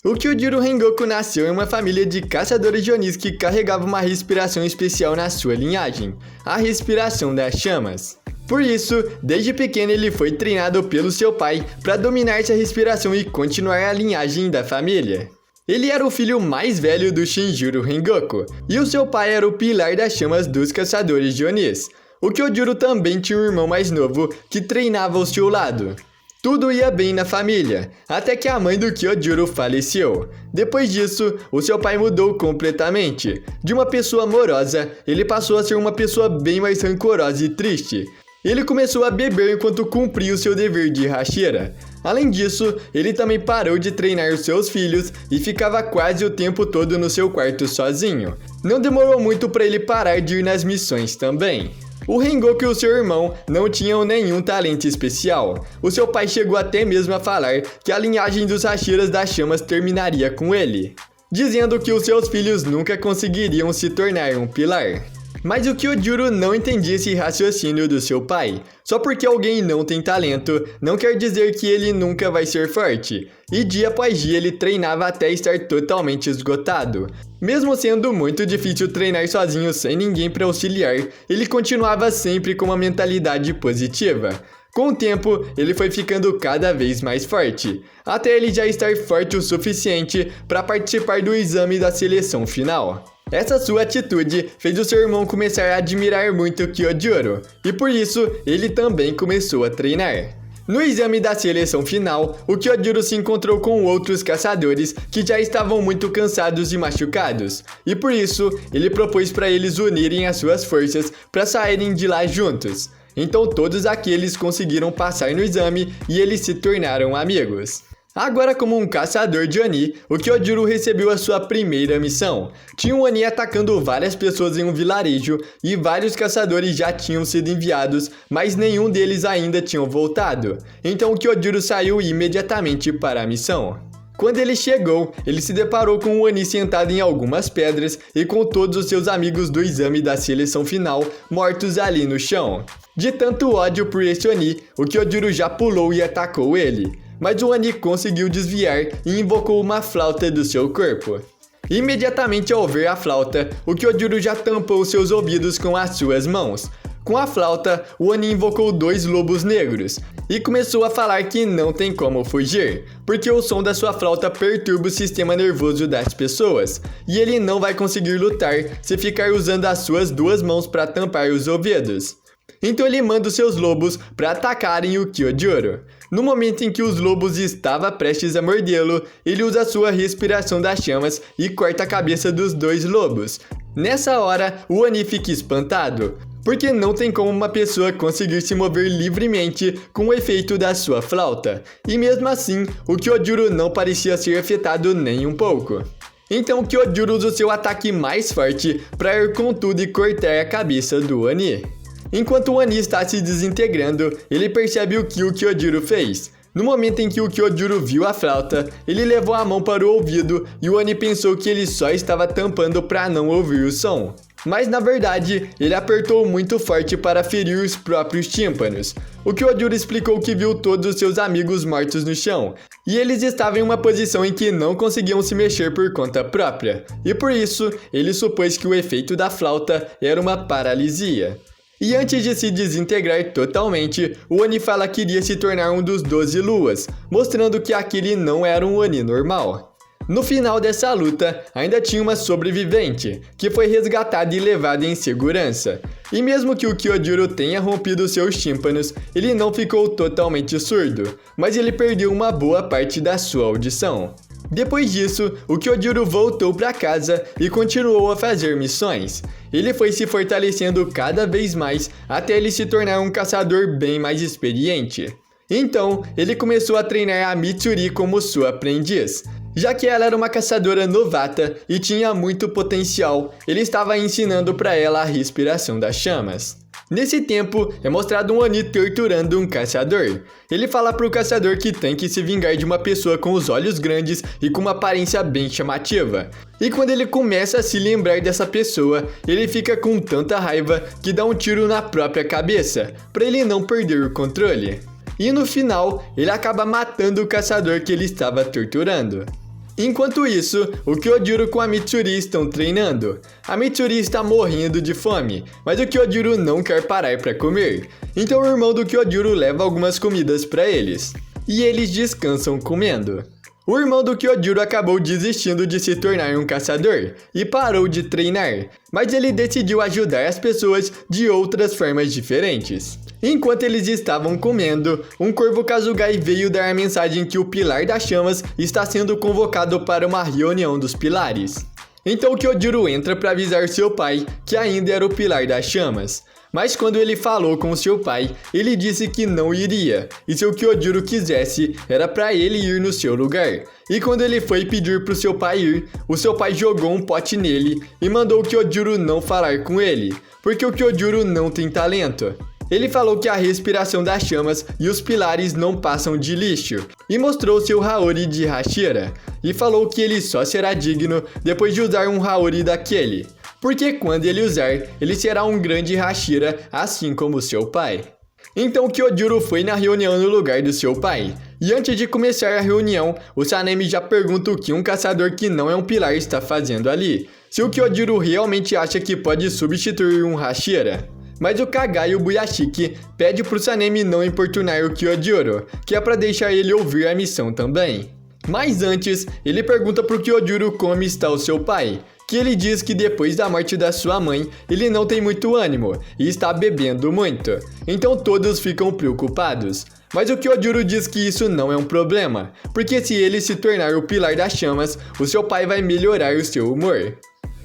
O Kyojuro Rengoku nasceu em uma família de caçadores de Onis que carregava uma respiração especial na sua linhagem, a respiração das chamas. Por isso, desde pequeno ele foi treinado pelo seu pai para dominar essa respiração e continuar a linhagem da família. Ele era o filho mais velho do Shinjuro Rengoku, e o seu pai era o pilar das chamas dos caçadores de Onis. O Kyojuro também tinha um irmão mais novo que treinava ao seu lado. Tudo ia bem na família, até que a mãe do Kyojuro faleceu. Depois disso, o seu pai mudou completamente. De uma pessoa amorosa, ele passou a ser uma pessoa bem mais rancorosa e triste. Ele começou a beber enquanto cumpria o seu dever de Hashira. Além disso, ele também parou de treinar os seus filhos e ficava quase o tempo todo no seu quarto sozinho. Não demorou muito para ele parar de ir nas missões também. O Rengoku e o seu irmão não tinham nenhum talento especial. O seu pai chegou até mesmo a falar que a linhagem dos Hashiras das Chamas terminaria com ele, dizendo que os seus filhos nunca conseguiriam se tornar um pilar. Mas o Kyojuro não entendia esse raciocínio do seu pai. Só porque alguém não tem talento, não quer dizer que ele nunca vai ser forte. E dia após dia ele treinava até estar totalmente esgotado. Mesmo sendo muito difícil treinar sozinho sem ninguém para auxiliar, ele continuava sempre com uma mentalidade positiva. Com o tempo, ele foi ficando cada vez mais forte, até ele já estar forte o suficiente para participar do exame da seleção final. Essa sua atitude fez o seu irmão começar a admirar muito o Kyojuro, e por isso ele também começou a treinar. No exame da seleção final, o Kyojuro se encontrou com outros caçadores que já estavam muito cansados e machucados, e por isso ele propôs para eles unirem as suas forças para saírem de lá juntos. Então todos aqueles conseguiram passar no exame e eles se tornaram amigos. Agora, como um caçador de Oni, o Kyojuro recebeu a sua primeira missão. Tinha um Oni atacando várias pessoas em um vilarejo e vários caçadores já tinham sido enviados, mas nenhum deles ainda tinham voltado. Então o Kyojuro saiu imediatamente para a missão. Quando ele chegou, ele se deparou com um Oni sentado em algumas pedras e com todos os seus amigos do exame da seleção final mortos ali no chão. De tanto ódio por esse Oni, o Kyojuro já pulou e atacou ele. Mas o Oni conseguiu desviar e invocou uma flauta do seu corpo. Imediatamente ao ver a flauta, o Kyojuro já tampou seus ouvidos com as suas mãos. Com a flauta, o Oni invocou 2 lobos negros e começou a falar que não tem como fugir, porque o som da sua flauta perturba o sistema nervoso das pessoas, e ele não vai conseguir lutar se ficar usando as suas 2 mãos para tampar os ouvidos. Então ele manda os seus lobos para atacarem o Kyojuro. No momento em que os lobos estavam prestes a mordê-lo, ele usa sua respiração das chamas e corta a cabeça dos 2 lobos. Nessa hora, o Oni fica espantado, porque não tem como uma pessoa conseguir se mover livremente com o efeito da sua flauta. E mesmo assim, o Kyojuro não parecia ser afetado nem um pouco. Então o Kyojuro usa o seu ataque mais forte para ir com tudo e cortar a cabeça do Oni. Enquanto o Oni está se desintegrando, ele percebe o que o Kyojuro fez. No momento em que o Kyojuro viu a flauta, ele levou a mão para o ouvido e o Oni pensou que ele só estava tampando para não ouvir o som. Mas na verdade, ele apertou muito forte para ferir os próprios tímpanos. O Kyojuro explicou que viu todos os seus amigos mortos no chão, e eles estavam em uma posição em que não conseguiam se mexer por conta própria, e por isso, ele supôs que o efeito da flauta era uma paralisia. E antes de se desintegrar totalmente, o Oni fala que iria se tornar um dos 12 luas, mostrando que aquele não era um Oni normal. No final dessa luta, ainda tinha uma sobrevivente, que foi resgatada e levada em segurança. E mesmo que o Kyojuro tenha rompido seus tímpanos, ele não ficou totalmente surdo, mas ele perdeu uma boa parte da sua audição. Depois disso, o Kyojuro voltou para casa e continuou a fazer missões. Ele foi se fortalecendo cada vez mais até ele se tornar um caçador bem mais experiente. Então, ele começou a treinar a Mitsuri como sua aprendiz. Já que ela era uma caçadora novata e tinha muito potencial, ele estava ensinando para ela a respiração das chamas. Nesse tempo, é mostrado um Oni torturando um caçador. Ele fala pro caçador que tem que se vingar de uma pessoa com os olhos grandes e com uma aparência bem chamativa. E quando ele começa a se lembrar dessa pessoa, ele fica com tanta raiva que dá um tiro na própria cabeça, para ele não perder o controle. E no final, ele acaba matando o caçador que ele estava torturando. Enquanto isso, o Kyojuro com a Mitsuri estão treinando. A Mitsuri está morrendo de fome, mas o Kyojuro não quer parar para comer. Então o irmão do Kyojuro leva algumas comidas para eles. E eles descansam comendo. O irmão do Kyojuro acabou desistindo de se tornar um caçador e parou de treinar, mas ele decidiu ajudar as pessoas de outras formas diferentes. Enquanto eles estavam comendo, um corvo Kazugai veio dar a mensagem que o Pilar das Chamas está sendo convocado para uma reunião dos pilares. Então Kyojuro entra para avisar seu pai que ainda era o Pilar das Chamas. Mas quando ele falou com seu pai, ele disse que não iria, e se o Kyojuro quisesse, era para ele ir no seu lugar. E quando ele foi pedir pro seu pai ir, o seu pai jogou um pote nele e mandou o Kyojuro não falar com ele, porque o Kyojuro não tem talento. Ele falou que a respiração das chamas e os pilares não passam de lixo, e mostrou seu Haori de Hashira, e falou que ele só será digno depois de usar um Haori daquele, porque quando ele usar, ele será um grande Hashira, assim como seu pai. Então Kyojuro foi na reunião no lugar do seu pai, e antes de começar a reunião, o Sanemi já pergunta o que um caçador que não é um pilar está fazendo ali, se o Kyojuro realmente acha que pode substituir um Hashira. Mas o Kagai e o Buyashiki pede pro Sanemi não importunar o Kyojuro, que é pra deixar ele ouvir a missão também. Mas antes, ele pergunta pro Kyojuro como está o seu pai, que ele diz que depois da morte da sua mãe, ele não tem muito ânimo e está bebendo muito, então todos ficam preocupados. Mas o Kyojuro diz que isso não é um problema, porque se ele se tornar o Pilar das Chamas, o seu pai vai melhorar o seu humor.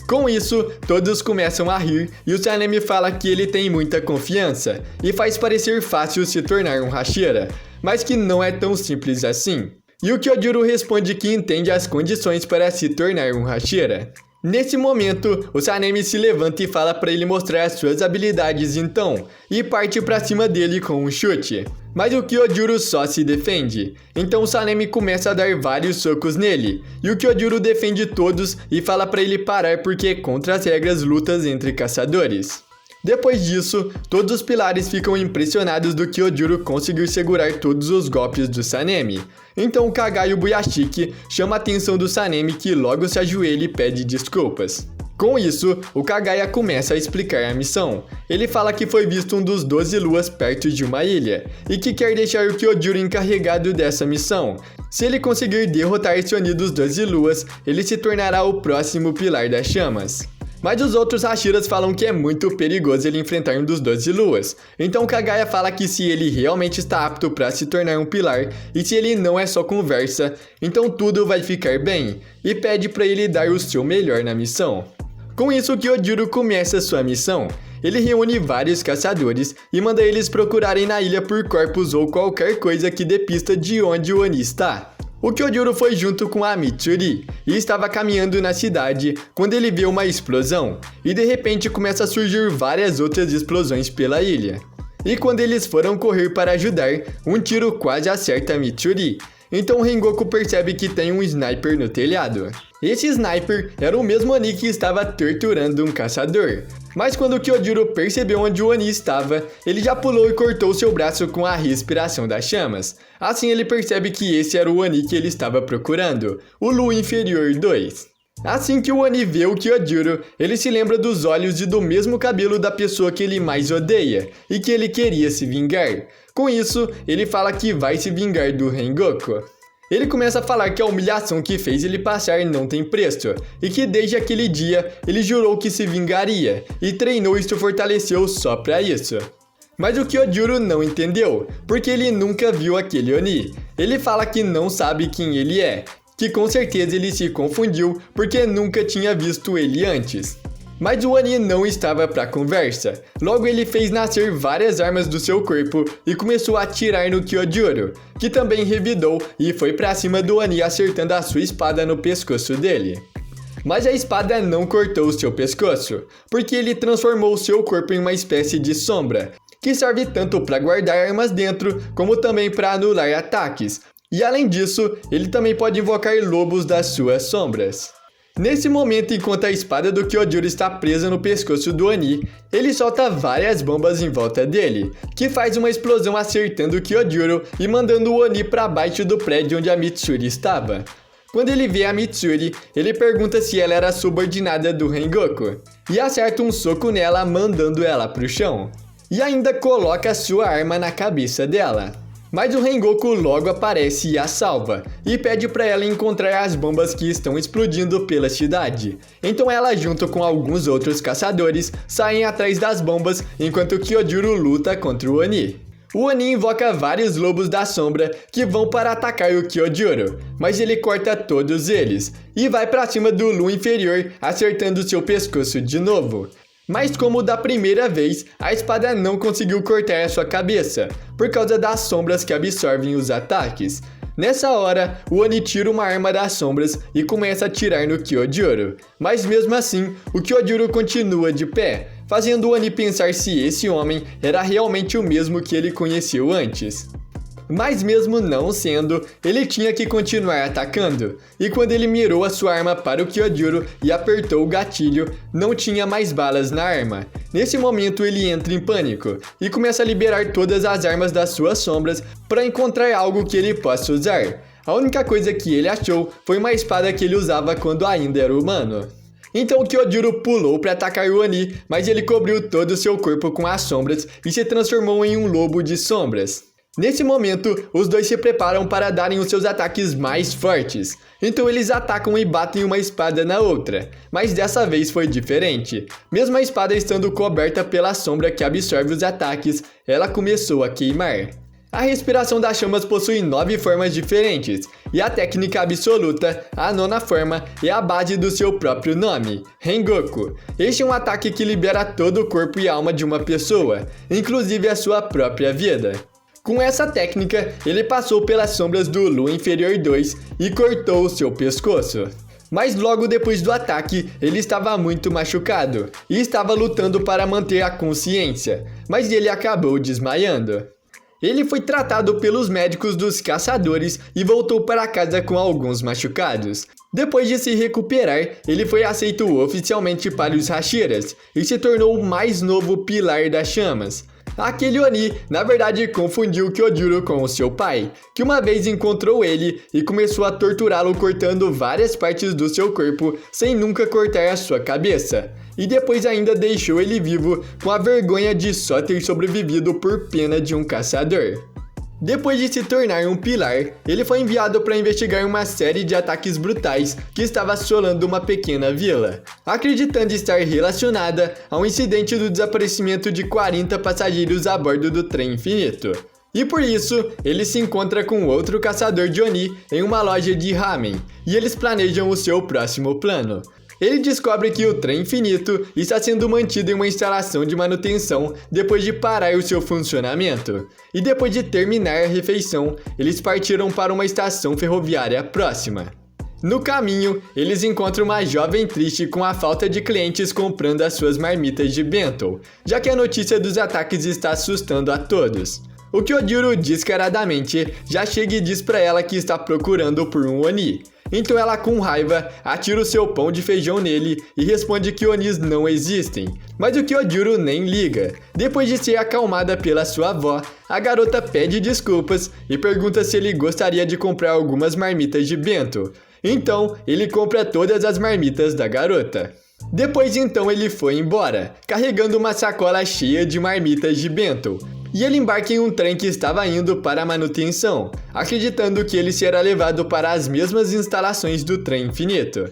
Com isso, todos começam a rir e o Sanemi fala que ele tem muita confiança e faz parecer fácil se tornar um Hashira, mas que não é tão simples assim. E o Kyojuro responde que entende as condições para se tornar um Hashira. Nesse momento, o Sanemi se levanta e fala para ele mostrar as suas habilidades então, e parte para cima dele com um chute. Mas o Kyojuro só se defende, então o Sanemi começa a dar vários socos nele, e o Kyojuro defende todos e fala para ele parar porque é contra as regras lutas entre caçadores. Depois disso, todos os pilares ficam impressionados do Kyojuro conseguir segurar todos os golpes do Sanemi. Então o Kagai e o Buyashiki chama a atenção do Sanemi, que logo se ajoelha e pede desculpas. Com isso, o Kagaya começa a explicar a missão. Ele fala que foi visto um dos 12 luas perto de uma ilha, e que quer deixar o Kyojuro encarregado dessa missão. Se ele conseguir derrotar esse Oni dos 12 luas, ele se tornará o próximo Pilar das Chamas. Mas os outros Hashiras falam que é muito perigoso ele enfrentar um dos 12 luas. Então Kagaya fala que se ele realmente está apto para se tornar um pilar, e se ele não é só conversa, então tudo vai ficar bem, e pede para ele dar o seu melhor na missão. Com isso, Kyojuro começa sua missão. Ele reúne vários caçadores e manda eles procurarem na ilha por corpos ou qualquer coisa que dê pista de onde o Oni está. O Kyojuro foi junto com a Mitsuri e estava caminhando na cidade quando ele vê uma explosão, e de repente começa a surgir várias outras explosões pela ilha. E quando eles foram correr para ajudar, um tiro quase acerta a Mitsuri. Então Rengoku percebe que tem um sniper no telhado. Esse sniper era o mesmo Oni que estava torturando um caçador. Mas quando Kyojuro percebeu onde o Oni estava, ele já pulou e cortou seu braço com a respiração das chamas. Assim ele percebe que esse era o Oni que ele estava procurando, o Lu Inferior 2. Assim que o Oni vê o Kyojuro, ele se lembra dos olhos e do mesmo cabelo da pessoa que ele mais odeia, e que ele queria se vingar. Com isso, ele fala que vai se vingar do Rengoku. Ele começa a falar que a humilhação que fez ele passar não tem preço, e que desde aquele dia ele jurou que se vingaria, e treinou e se fortaleceu só pra isso. Mas o Kyojuro não entendeu, porque ele nunca viu aquele Oni. Ele fala que não sabe quem ele é, que com certeza ele se confundiu porque nunca tinha visto ele antes. Mas o Oni não estava pra conversa. Logo ele fez nascer várias armas do seu corpo e começou a atirar no Kyojuro, que também revidou e foi pra cima do Oni acertando a sua espada no pescoço dele. Mas a espada não cortou seu pescoço, porque ele transformou seu corpo em uma espécie de sombra, que serve tanto para guardar armas dentro, como também para anular ataques. E além disso, ele também pode invocar lobos das suas sombras. Nesse momento, enquanto a espada do Kyojuro está presa no pescoço do Oni, ele solta várias bombas em volta dele, que faz uma explosão acertando o Kyojuro e mandando o Oni para baixo do prédio onde a Mitsuri estava. Quando ele vê a Mitsuri, ele pergunta se ela era subordinada do Rengoku e acerta um soco nela, mandando ela pro chão. E ainda coloca sua arma na cabeça dela. Mas o Rengoku logo aparece e a salva, e pede para ela encontrar as bombas que estão explodindo pela cidade. Então ela, junto com alguns outros caçadores, saem atrás das bombas, enquanto Kyojuro luta contra o Oni. O Oni invoca vários lobos da sombra que vão para atacar o Kyojuro, mas ele corta todos eles, e vai para cima do Lu inferior, acertando seu pescoço de novo. Mas como da primeira vez, a espada não conseguiu cortar a sua cabeça, por causa das sombras que absorvem os ataques. Nessa hora, o Oni tira uma arma das sombras e começa a atirar no Kyojuro. Mas mesmo assim, o Kyojuro continua de pé, fazendo o Oni pensar se esse homem era realmente o mesmo que ele conheceu antes. Mas mesmo não sendo, ele tinha que continuar atacando, e quando ele mirou a sua arma para o Kyojuro e apertou o gatilho, não tinha mais balas na arma. Nesse momento ele entra em pânico, e começa a liberar todas as armas das suas sombras para encontrar algo que ele possa usar. A única coisa que ele achou foi uma espada que ele usava quando ainda era humano. Então o Kyojuro pulou para atacar o Oni, mas ele cobriu todo o seu corpo com as sombras e se transformou em um lobo de sombras. Nesse momento, os dois se preparam para darem os seus ataques mais fortes. Então eles atacam e batem uma espada na outra, mas dessa vez foi diferente. Mesmo a espada estando coberta pela sombra que absorve os ataques, ela começou a queimar. A respiração das chamas possui 9 formas diferentes, e a técnica absoluta, a 9ª forma, é a base do seu próprio nome, Rengoku. Este é um ataque que libera todo o corpo e alma de uma pessoa, inclusive a sua própria vida. Com essa técnica, ele passou pelas sombras do Lu inferior 2 e cortou o seu pescoço. Mas logo depois do ataque, ele estava muito machucado e estava lutando para manter a consciência, mas ele acabou desmaiando. Ele foi tratado pelos médicos dos caçadores e voltou para casa com alguns machucados. Depois de se recuperar, ele foi aceito oficialmente para os Hashiras e se tornou o mais novo pilar das chamas. Aquele Oni, na verdade, confundiu Kyojuro com o seu pai, que uma vez encontrou ele e começou a torturá-lo cortando várias partes do seu corpo sem nunca cortar a sua cabeça. E depois ainda deixou ele vivo com a vergonha de só ter sobrevivido por pena de um caçador. Depois de se tornar um pilar, ele foi enviado para investigar uma série de ataques brutais que estava assolando uma pequena vila, acreditando estar relacionada ao incidente do desaparecimento de 40 passageiros a bordo do trem infinito. E por isso, ele se encontra com outro caçador de Oni em uma loja de ramen, e eles planejam o seu próximo plano. Ele descobre que o trem infinito está sendo mantido em uma instalação de manutenção depois de parar o seu funcionamento. E depois de terminar a refeição, eles partiram para uma estação ferroviária próxima. No caminho, eles encontram uma jovem triste com a falta de clientes comprando as suas marmitas de bento, já que a notícia dos ataques está assustando a todos. O Kyojuro descaradamente já chega e diz para ela que está procurando por um Oni. Então ela, com raiva, atira o seu pão de feijão nele e responde que Onis não existem. Mas o Kyojuro nem liga. Depois de ser acalmada pela sua avó, a garota pede desculpas e pergunta se ele gostaria de comprar algumas marmitas de bento. Então, ele compra todas as marmitas da garota. Depois então ele foi embora, carregando uma sacola cheia de marmitas de bento. E ele embarca em um trem que estava indo para a manutenção, acreditando que ele será levado para as mesmas instalações do trem infinito.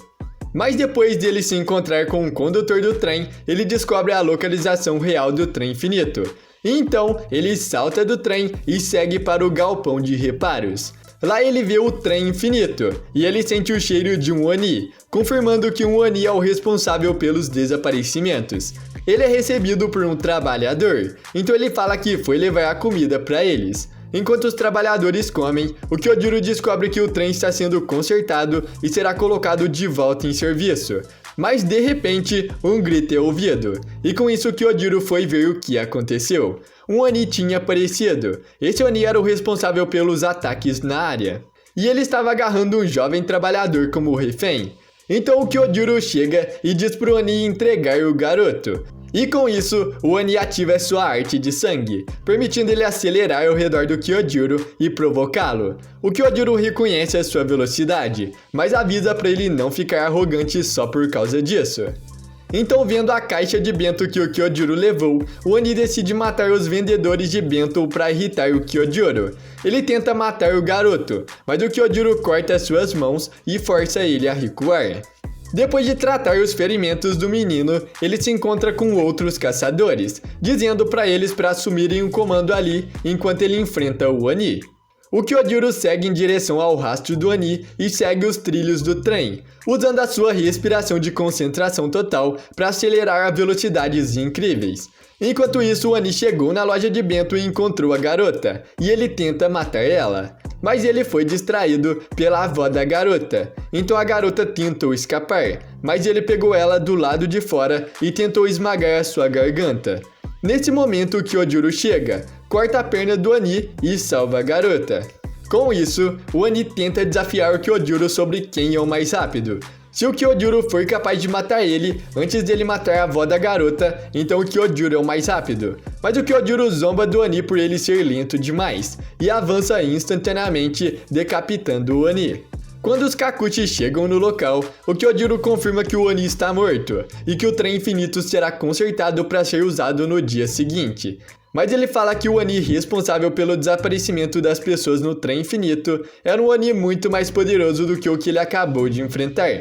Mas depois dele se encontrar com o condutor do trem, ele descobre a localização real do trem infinito. E então, ele salta do trem e segue para o galpão de reparos. Lá ele vê o trem infinito, e ele sente o cheiro de um Oni, confirmando que um Oni é o responsável pelos desaparecimentos. Ele é recebido por um trabalhador, então ele fala que foi levar a comida para eles. Enquanto os trabalhadores comem, o Kyojuro descobre que o trem está sendo consertado e será colocado de volta em serviço. Mas de repente, um grito é ouvido, e com isso Kyojuro foi ver o que aconteceu. Um Oni tinha aparecido. Esse Oni era o responsável pelos ataques na área. E ele estava agarrando um jovem trabalhador como refém. Então o Kyojuro chega e diz pro Oni entregar o garoto. E com isso, o Oni ativa sua arte de sangue, permitindo ele acelerar ao redor do Kyojuro e provocá-lo. O Kyojuro reconhece a sua velocidade, mas avisa para ele não ficar arrogante só por causa disso. Então, vendo a caixa de bento que o Kyojuro levou, o Oni decide matar os vendedores de bento para irritar o Kyojuro. Ele tenta matar o garoto, mas o Kyojuro corta suas mãos e força ele a recuar. Depois de tratar os ferimentos do menino, ele se encontra com outros caçadores, dizendo para eles para assumirem o comando ali enquanto ele enfrenta o Oni. O Kyojuro segue em direção ao rastro do Oni e segue os trilhos do trem, usando a sua respiração de concentração total para acelerar a velocidades incríveis. Enquanto isso, o Oni chegou na loja de bento e encontrou a garota, e ele tenta matar ela. Mas ele foi distraído pela avó da garota, então a garota tentou escapar, mas ele pegou ela do lado de fora e tentou esmagar a sua garganta. Nesse momento, o Kyojuro chega, corta a perna do Oni e salva a garota. Com isso, o Oni tenta desafiar o Kyojuro sobre quem é o mais rápido. Se o Kyojuro for capaz de matar ele antes dele matar a avó da garota, então o Kyojuro é o mais rápido. Mas o Kyojuro zomba do Oni por ele ser lento demais e avança instantaneamente, decapitando o Oni. Quando os Kakuchi chegam no local, o Kyojuro confirma que o Oni está morto e que o trem infinito será consertado para ser usado no dia seguinte. Mas ele fala que o Oni responsável pelo desaparecimento das pessoas no trem infinito era um Oni muito mais poderoso do que o que ele acabou de enfrentar.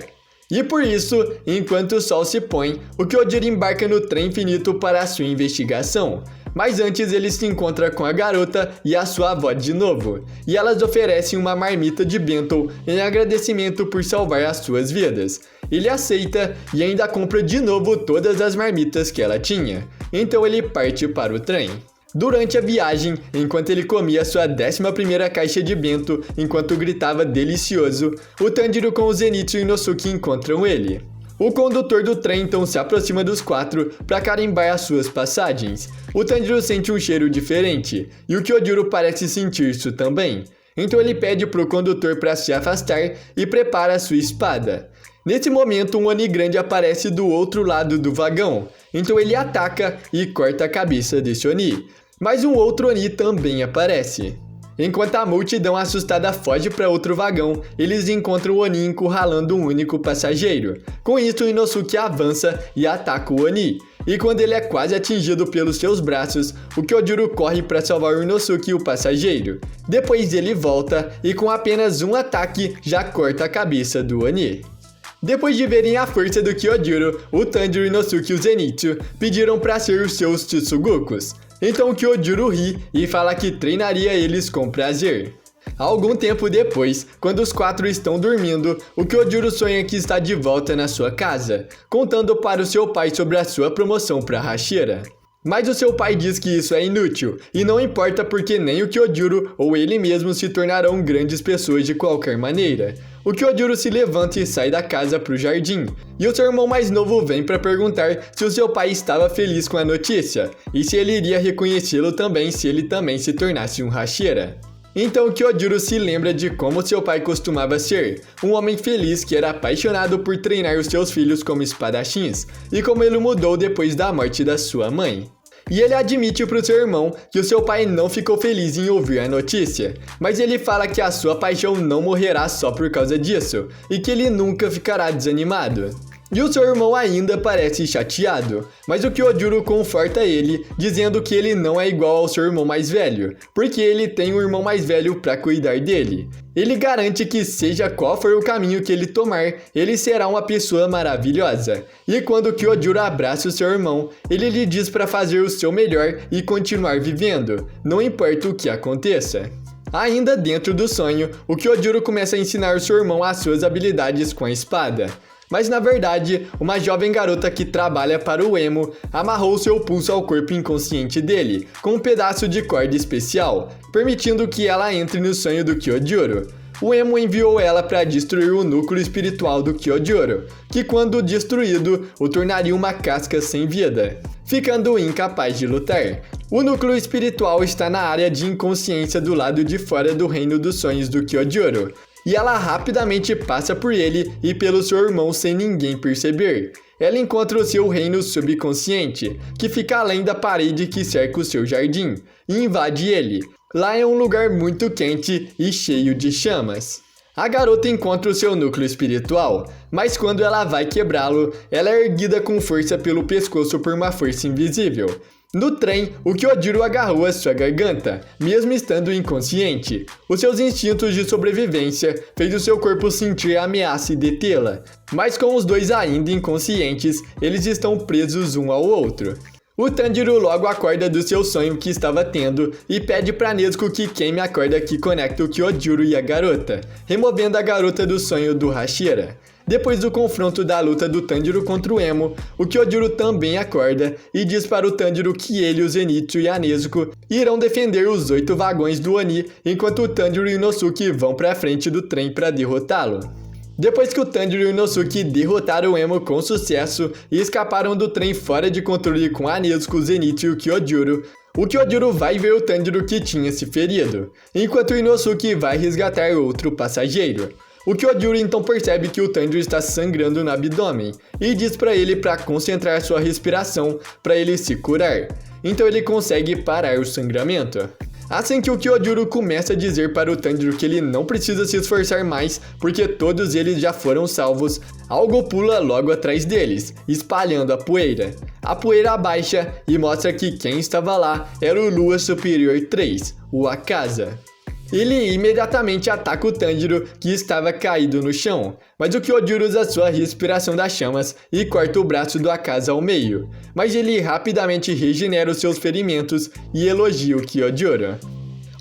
E por isso, enquanto o sol se põe, o Kyojuro embarca no trem infinito para a sua investigação. Mas antes ele se encontra com a garota e a sua avó de novo, e elas oferecem uma marmita de bento em agradecimento por salvar as suas vidas. Ele aceita e ainda compra de novo todas as marmitas que ela tinha, então ele parte para o trem. Durante a viagem, enquanto ele comia sua 11ª caixa de bento enquanto gritava delicioso, o Tanjiro com o Zenitsu e Inosuke encontram ele. O condutor do trem então se aproxima dos quatro para carimbar as suas passagens. O Tanjiro sente um cheiro diferente, e o Kyojuro parece sentir isso também. Então ele pede para o condutor para se afastar e prepara sua espada. Nesse momento, um Oni grande aparece do outro lado do vagão, então ele ataca e corta a cabeça desse Oni. Mas um outro Oni também aparece. Enquanto a multidão assustada foge para outro vagão, eles encontram o Oni encurralando um único passageiro. Com isso, Inosuke avança e ataca o Oni. E quando ele é quase atingido pelos seus braços, o Kyojuro corre para salvar o Inosuke e o passageiro. Depois ele volta e com apenas um ataque já corta a cabeça do Oni. Depois de verem a força do Kyojuro, o Tanjiro, Inosuke e o Zenitsu pediram para ser os seus Tsugokus. Então o Kyojuro ri e fala que treinaria eles com prazer. Algum tempo depois, quando os quatro estão dormindo, o Kyojuro sonha que está de volta na sua casa, contando para o seu pai sobre a sua promoção para Hashira. Mas o seu pai diz que isso é inútil, e não importa porque nem o Kyojuro ou ele mesmo se tornarão grandes pessoas de qualquer maneira. O Kyojuro se levanta e sai da casa para o jardim, e o seu irmão mais novo vem para perguntar se o seu pai estava feliz com a notícia, e se ele iria reconhecê-lo também se ele também se tornasse um Hashira. Então o Kyojuro se lembra de como seu pai costumava ser, um homem feliz que era apaixonado por treinar os seus filhos como espadachins, e como ele mudou depois da morte da sua mãe. E ele admite para o seu irmão que o seu pai não ficou feliz em ouvir a notícia, mas ele fala que a sua paixão não morrerá só por causa disso, e que ele nunca ficará desanimado. E o seu irmão ainda parece chateado, mas o Kyojuro conforta ele, dizendo que ele não é igual ao seu irmão mais velho, porque ele tem um irmão mais velho para cuidar dele. Ele garante que seja qual for o caminho que ele tomar, ele será uma pessoa maravilhosa. E quando o Kyojuro abraça o seu irmão, ele lhe diz para fazer o seu melhor e continuar vivendo, não importa o que aconteça. Ainda dentro do sonho, o Kyojuro começa a ensinar o seu irmão as suas habilidades com a espada. Mas na verdade, uma jovem garota que trabalha para o Emo amarrou seu pulso ao corpo inconsciente dele, com um pedaço de corda especial, permitindo que ela entre no sonho do Kyojuro. O Emo enviou ela para destruir o núcleo espiritual do Kyojuro, que quando destruído, o tornaria uma casca sem vida, ficando incapaz de lutar. O núcleo espiritual está na área de inconsciência do lado de fora do reino dos sonhos do Kyojuro. e ela rapidamente passa por ele e pelo seu irmão sem ninguém perceber. Ela encontra o seu reino subconsciente, que fica além da parede que cerca o seu jardim, e invade ele. Lá é um lugar muito quente e cheio de chamas. A garota encontra o seu núcleo espiritual, mas quando ela vai quebrá-lo, ela é erguida com força pelo pescoço por uma força invisível. No trem, o Kyojuro agarrou a sua garganta, mesmo estando inconsciente. Os seus instintos de sobrevivência fez o seu corpo sentir a ameaça e detê-la, mas com os dois ainda inconscientes, eles estão presos um ao outro. O Tanjiro logo acorda do seu sonho que estava tendo e pede pra Nezuko que queime a corda que conecta o Kyojuro e a garota, removendo a garota do sonho do Hashira. Depois do confronto da luta do Tanjiro contra o Emo, o Kyojuro também acorda e diz para o Tanjiro que ele, o Zenitsu e a Nezuko irão defender os 8 vagões do Oni, enquanto o Tanjiro e o Inosuke vão pra frente do trem para derrotá-lo. Depois que o Tanjiro e o Inosuke derrotaram o Emo com sucesso e escaparam do trem fora de controle com a Nezuko, o Zenitsu e o Kyojuro vai ver o Tanjiro que tinha se ferido, enquanto o Inosuke vai resgatar outro passageiro. O Kyojuro então percebe que o Tanjiro está sangrando no abdômen e diz para ele para concentrar sua respiração para ele se curar. Então ele consegue parar o sangramento. Assim que o Kyojuro começa a dizer para o Tanjiro que ele não precisa se esforçar mais porque todos eles já foram salvos, algo pula logo atrás deles, espalhando a poeira. A poeira abaixa e mostra que quem estava lá era o Lua Superior 3, o Akaza. Ele imediatamente ataca o Tanjiro, que estava caído no chão, mas o Kyojuro usa sua respiração das chamas e corta o braço do Akaza ao meio, mas ele rapidamente regenera os seus ferimentos e elogia o Kyojuro.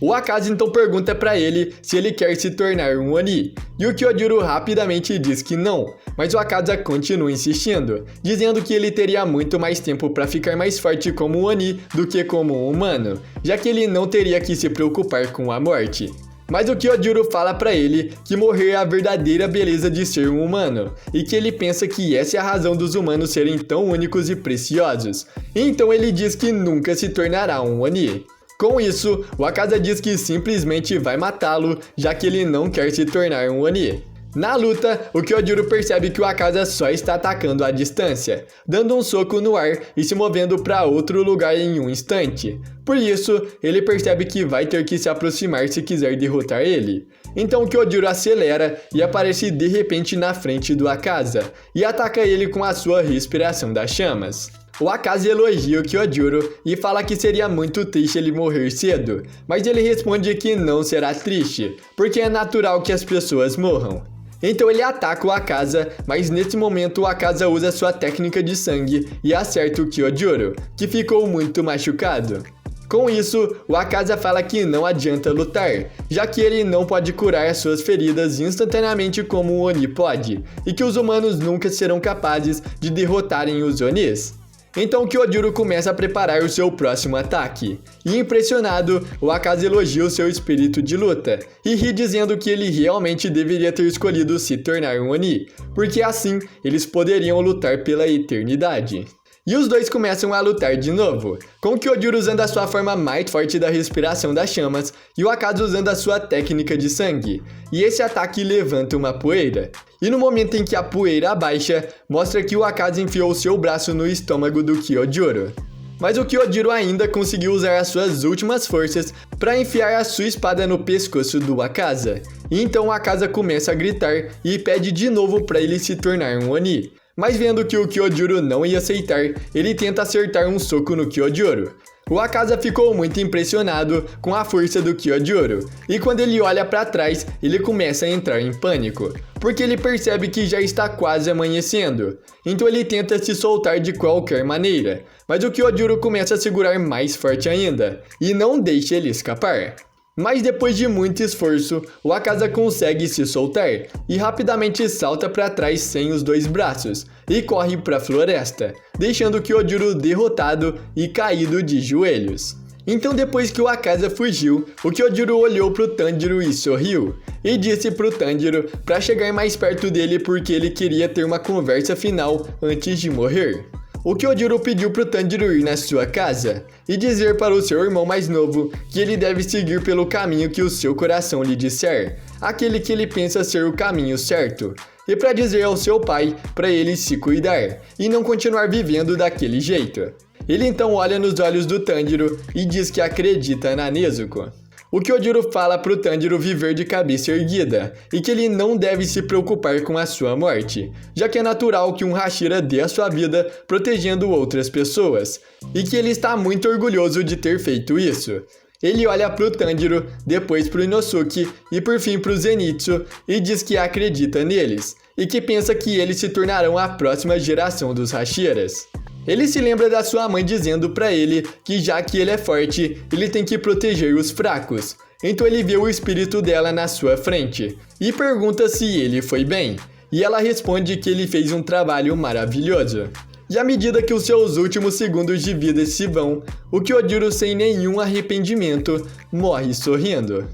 O Akaza então pergunta para ele se ele quer se tornar um Oni, e o Kyojuro rapidamente diz que não, mas o Akaza continua insistindo, dizendo que ele teria muito mais tempo para ficar mais forte como um Oni do que como um humano, já que ele não teria que se preocupar com a morte. Mas o Kyojuro fala para ele que morrer é a verdadeira beleza de ser um humano, e que ele pensa que essa é a razão dos humanos serem tão únicos e preciosos, então ele diz que nunca se tornará um Oni. Com isso, o Akaza diz que simplesmente vai matá-lo, já que ele não quer se tornar um Oni. Na luta, o Kyojuro percebe que o Akaza só está atacando à distância, dando um soco no ar e se movendo para outro lugar em um instante. Por isso, ele percebe que vai ter que se aproximar se quiser derrotar ele. Então o Kyojuro acelera e aparece de repente na frente do Akaza, e ataca ele com a sua respiração das chamas. O Akaza elogia o Kyojuro e fala que seria muito triste ele morrer cedo, mas ele responde que não será triste, porque é natural que as pessoas morram. Então ele ataca o Akaza, mas nesse momento o Akaza usa sua técnica de sangue e acerta o Kyojuro, que ficou muito machucado. Com isso, o Akaza fala que não adianta lutar, já que ele não pode curar as suas feridas instantaneamente como o Oni pode, e que os humanos nunca serão capazes de derrotarem os Onis. Então Kyojuro começa a preparar o seu próximo ataque, e impressionado, o Akaza elogia o seu espírito de luta, e ri dizendo que ele realmente deveria ter escolhido se tornar um Oni, porque assim eles poderiam lutar pela eternidade. E os dois começam a lutar de novo, com Kyojuro usando a sua forma mais forte da respiração das chamas e o Akaza usando a sua técnica de sangue. E esse ataque levanta uma poeira. E no momento em que a poeira abaixa, mostra que o Akaza enfiou seu braço no estômago do Kyojuro. Mas o Kyojuro ainda conseguiu usar as suas últimas forças para enfiar a sua espada no pescoço do Akaza. E então o Akaza começa a gritar e pede de novo para ele se tornar um Oni. Mas vendo que o Kyojuro não ia aceitar, ele tenta acertar um soco no Kyojuro. O Akaza ficou muito impressionado com a força do Kyojuro, e quando ele olha para trás, ele começa a entrar em pânico, porque ele percebe que já está quase amanhecendo. Então ele tenta se soltar de qualquer maneira, mas o Kyojuro começa a segurar mais forte ainda, e não deixa ele escapar. Mas depois de muito esforço, o Akaza consegue se soltar e rapidamente salta para trás sem os dois braços e corre para a floresta, deixando o Kyojuro derrotado e caído de joelhos. Então depois que o Akaza fugiu, o Kyojuro olhou pro Tanjiro e sorriu, e disse pro Tanjiro para chegar mais perto dele porque ele queria ter uma conversa final antes de morrer. O Kyojuro pediu pro Tanjiro ir na sua casa e dizer para o seu irmão mais novo que ele deve seguir pelo caminho que o seu coração lhe disser, aquele que ele pensa ser o caminho certo, e para dizer ao seu pai para ele se cuidar e não continuar vivendo daquele jeito. Ele então olha nos olhos do Tanjiro e diz que acredita na Nezuko. O Kyojuro fala pro Tanjiro viver de cabeça erguida e que ele não deve se preocupar com a sua morte, já que é natural que um Hashira dê a sua vida protegendo outras pessoas, e que ele está muito orgulhoso de ter feito isso. Ele olha pro Tanjiro, depois pro Inosuke e por fim pro Zenitsu e diz que acredita neles, e que pensa que eles se tornarão a próxima geração dos Hashiras. Ele se lembra da sua mãe dizendo pra ele que já que ele é forte, ele tem que proteger os fracos. Então ele vê o espírito dela na sua frente e pergunta se ele foi bem. E ela responde que ele fez um trabalho maravilhoso. E à medida que os seus últimos segundos de vida se vão, o Kyojuro sem nenhum arrependimento morre sorrindo.